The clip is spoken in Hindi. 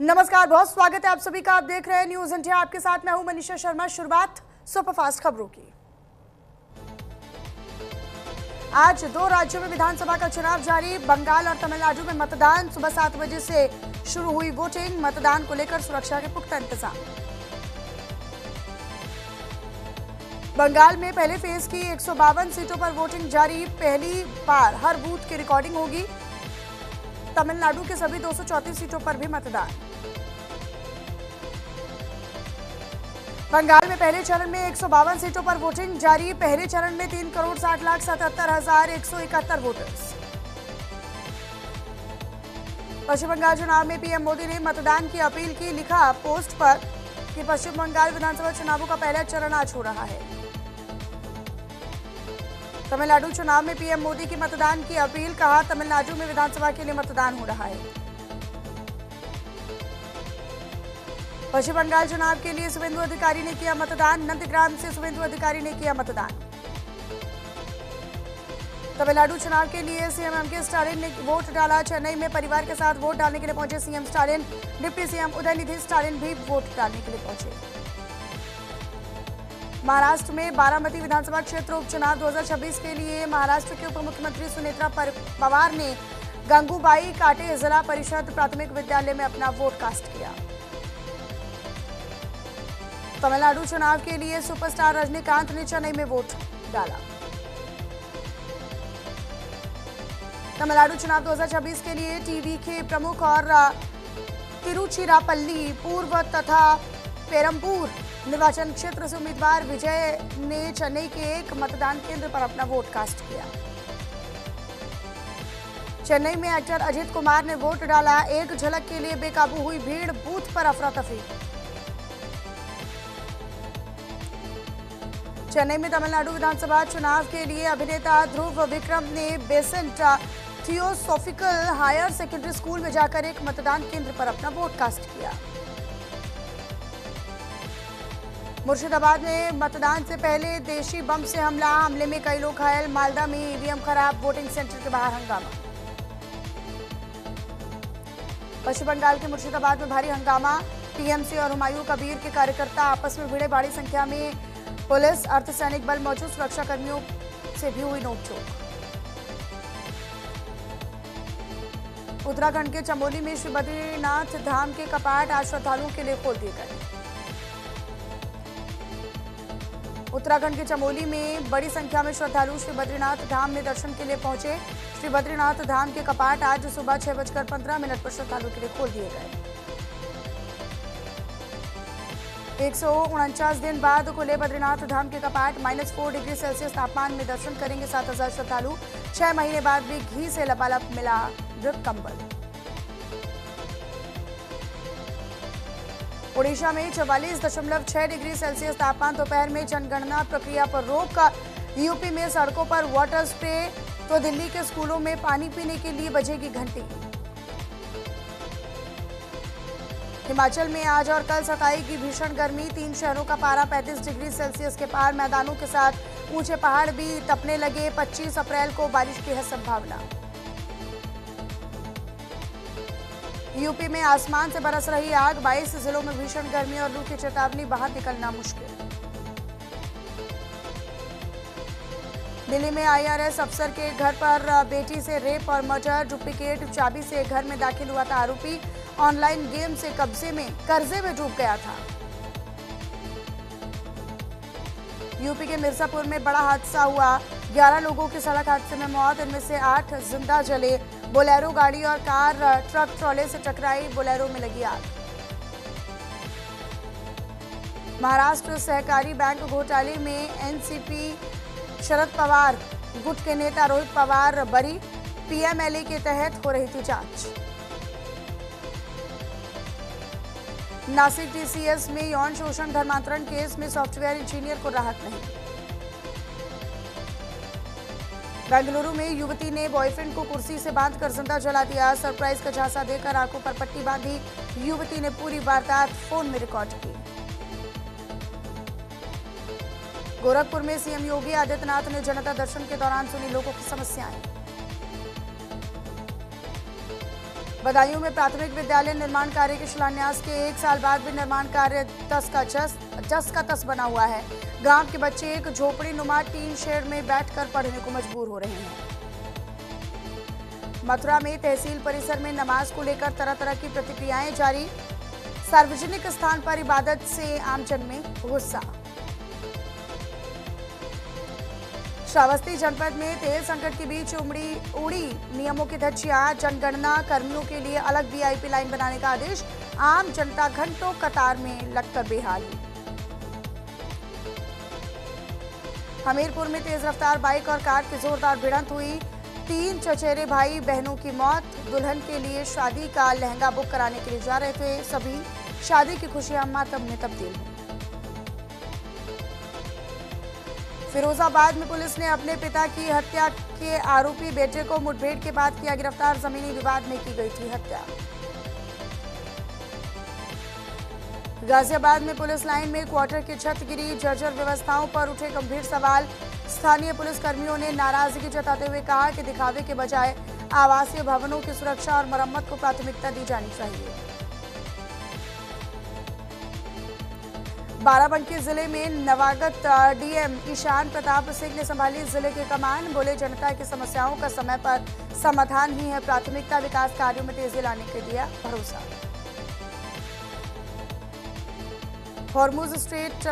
नमस्कार, बहुत स्वागत है आप सभी का। आप देख रहे हैं न्यूज इंडिया। आपके साथ मैं हूं मनीषा शर्मा। शुरुआत सुपरफास्ट खबरों की। आज 2 राज्यों में विधानसभा का चुनाव जारी। बंगाल और तमिलनाडु में मतदान। सुबह 7 बजे से शुरू हुई वोटिंग। मतदान को लेकर सुरक्षा के पुख्ता इंतजाम। बंगाल में पहले फेज की 152 सीटों पर वोटिंग जारी। पहली बार हर बूथ की रिकॉर्डिंग होगी। तमिलनाडु के सभी 234 सीटों पर भी मतदान। बंगाल में पहले चरण में 152 सीटों पर वोटिंग जारी। पहले चरण में 3,60,77,171 वोटर्स। पश्चिम बंगाल चुनाव में पीएम मोदी ने मतदान की अपील की। लिखा पोस्ट पर कि पश्चिम बंगाल विधानसभा चुनावों का पहला चरण आज हो रहा है। तमिलनाडु चुनाव में पीएम मोदी की मतदान की अपील। कहा तमिलनाडु में विधानसभा के लिए मतदान हो रहा है। पश्चिम बंगाल चुनाव के लिए शुभेंदु अधिकारी ने किया मतदान। नंदग्राम से शुभेंदु अधिकारी ने किया मतदान। तमिलनाडु चुनाव के लिए सीएम एमके स्टालिन ने वोट डाला। चेन्नई में परिवार के साथ वोट डालने के लिए पहुंचे CM Stalin. Deputy CM Udhayanidhi Stalin भी वोट डालने के लिए पहुंचे। महाराष्ट्र में बारामती विधानसभा क्षेत्र उपचुनाव 2026 के लिए महाराष्ट्र के उप मुख्यमंत्री सुनेत्रा पवार ने गंगूबाई काटे जिला परिषद प्राथमिक विद्यालय में अपना वोट कास्ट किया। तमिलनाडु चुनाव के लिए सुपरस्टार रजनीकांत ने चेन्नई में वोट डाला। तमिलनाडु चुनाव 2026 के लिए टीवी के प्रमुख और तिरुचिरापल्ली पूर्व तथा पेरम्बूर निर्वाचन क्षेत्र से उम्मीदवार विजय ने चेन्नई के एक मतदान केंद्र पर अपना वोट कास्ट किया। चेन्नई में एक्टर अजित कुमार ने वोट डाला। एक झलक के लिए बेकाबू हुई भीड़। बूथ पर अफरा तफरी। चेन्नई में तमिलनाडु विधानसभा चुनाव के लिए अभिनेता ध्रुव विक्रम ने Besant theosophical higher secondary school में जाकर एक मतदान केंद्र पर अपना वोट कास्ट किया। मुर्शिदाबाद में मतदान से पहले देशी बम से हमले में कई लोग घायल। मालदा में ईवीएम खराब। वोटिंग सेंटर के बाहर हंगामा। पश्चिम बंगाल के मुर्शिदाबाद में भारी हंगामा। टीएमसी और हुमायूं कबीर के कार्यकर्ता आपस में भिड़े। बड़ी संख्या में पुलिस अर्धसैनिक बल मौजूद। सुरक्षा कर्मियों से भी हुई नोकझोंक। उत्तराखंड के चमोली में श्री बद्रीनाथ धाम के कपाट आज श्रद्धालुओं के लिए खोल दिए गए। उत्तराखंड के चमोली में बड़ी संख्या में श्रद्धालु श्री बद्रीनाथ धाम में दर्शन के लिए पहुंचे। श्री बद्रीनाथ धाम के कपाट आज सुबह 6:15 पर श्रद्धालुओं के लिए खोल दिए गए। 149 दिन बाद खुले बद्रीनाथ धाम के कपाट। -4 डिग्री सेल्सियस तापमान में दर्शन करेंगे 7,000 श्रद्धालु। 6 महीने बाद भी घी से लबालब मिला मृत कंबल। ओडिशा में 44.6 डिग्री सेल्सियस तापमान। दोपहर में जनगणना प्रक्रिया पर रोक। यूपी में सड़कों पर वाटर स्प्रे तो दिल्ली के स्कूलों में पानी पीने के लिए बजेगी घंटी। हिमाचल में आज और कल सताएगी भीषण गर्मी। 3 शहरों का पारा 35 डिग्री सेल्सियस के पार। मैदानों के साथ ऊंचे पहाड़ भी तपने लगे। 25 अप्रैल को बारिश की है संभावना। यूपी में आसमान से बरस रही आग। 22 जिलों में भीषण गर्मी और लू की चेतावनी। बाहर निकलना मुश्किल। दिल्ली में आईआरएस अफसर के घर पर बेटी से रेप और मर्डर। डुप्लीकेट चाबी से घर में दाखिल हुआ था आरोपी। ऑनलाइन गेम से कर्जे में डूब गया था। यूपी के मिर्जापुर में बड़ा हादसा हुआ। 11 लोगों की सड़क हादसे में मौत। इनमें से 8 जिंदा जले। बोलेरो गाड़ी और कार ट्रक ट्रॉले से टकराई। बोलेरो में लगी आग। महाराष्ट्र सहकारी बैंक घोटाले में एनसीपी शरद पवार गुट के नेता रोहित पवार बरी। पीएमएलए के तहत हो रही थी जांच। नासिक टीसीएस में यौन शोषण धर्मांतरण केस में सॉफ्टवेयर इंजीनियर को राहत नहीं। बेंगलुरु में युवती ने बॉयफ्रेंड को कुर्सी से बांधकर जिंदा जला दिया। सरप्राइज का झांसा देकर आंखों पर पट्टी बांधी। युवती ने पूरी वारदात फोन में रिकॉर्ड की। गोरखपुर में सीएम योगी आदित्यनाथ ने जनता दर्शन के दौरान सुनी लोगों की समस्याएं। बदायूं में प्राथमिक विद्यालय निर्माण कार्य के शिलान्यास के 1 साल बाद भी निर्माण कार्य जस का तस बना हुआ है। गांव के बच्चे एक झोपड़ी नुमा टीन शेड में बैठकर पढ़ने को मजबूर हो रहे हैं। मथुरा में तहसील परिसर में नमाज को लेकर तरह तरह की प्रतिक्रियाएं जारी। सार्वजनिक स्थान पर इबादत से आमजन में गुस्सा। श्रावस्ती जनपद में तेल संकट के बीच उड़ी नियमों की धज्जियां। जनगणना कर्मियों के लिए अलग वीआईपी लाइन बनाने का आदेश। आम जनता घंटों कतार में लगकर बेहाल। हमीरपुर में तेज रफ्तार बाइक और कार की जोरदार भिड़ंत हुई। 3 चचेरे भाई बहनों की मौत। दुल्हन के लिए शादी का लहंगा बुक कराने के लिए जा रहे थे सभी। शादी की खुशियां मातम में तब्दील हुई। फिरोजाबाद में पुलिस ने अपने पिता की हत्या के आरोपी बेटे को मुठभेड़ के बाद किया गिरफ्तार। जमीनी विवाद में की गई थी हत्या। गाजियाबाद में पुलिस लाइन में क्वार्टर की छत गिरी। जर्जर व्यवस्थाओं पर उठे गंभीर सवाल। स्थानीय पुलिस कर्मियों ने नाराजगी जताते हुए कहा कि दिखावे के बजाय आवासीय भवनों की सुरक्षा और मरम्मत को प्राथमिकता दी जानी चाहिए। बाराबंकी जिले में नवागत डीएम ईशान प्रताप सिंह ने संभाली जिले की कमान। बोले जनता की समस्याओं का समय पर समाधान ही है प्राथमिकता। विकास कार्यों में तेजी लाने के दिया भरोसा। Hormuz strait